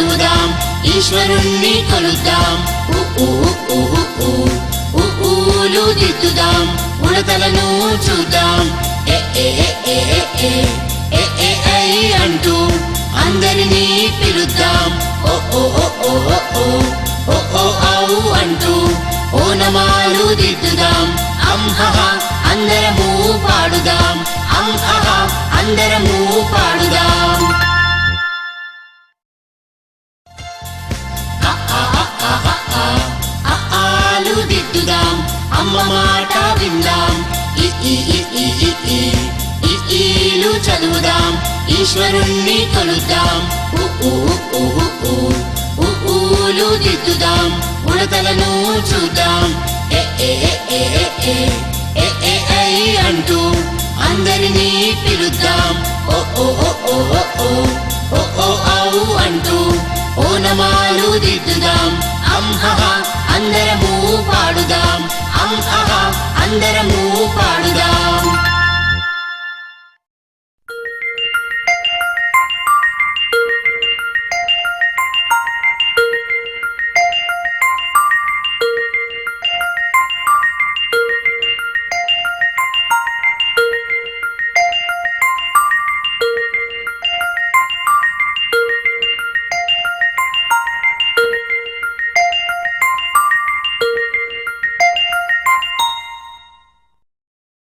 చదువుదాం ఈశ్వరుణ్ణి కొలుద్దాం ఊలు దిద్దుదాం ఉడతలను చూద్దాం ఏ ఏ ఏ ఏ ఏ ఏ ఐ అంటూ అందరినీ పిలుద్దాం ఓ ఓ ఓ ఓ ఓ ఓ ఓ ఔ అంటూ ఓనమాలు దిద్దుదాం అంహహ అందరము పాడుదాం అంహహ అందరము పాడుదాం ఆలు దిద్దుదాం అమ్మ మాట విందాం ఈలు చదువుదాం ఈశ్వరుణ్ణి కొలుద్దాం ఊలు దిద్దుదాం ఉడతలను చూద్దాం ఏ ఏ ఏ ఏ ఏ ఏ ఐ అంటూ అందరినీ పిలుద్దాం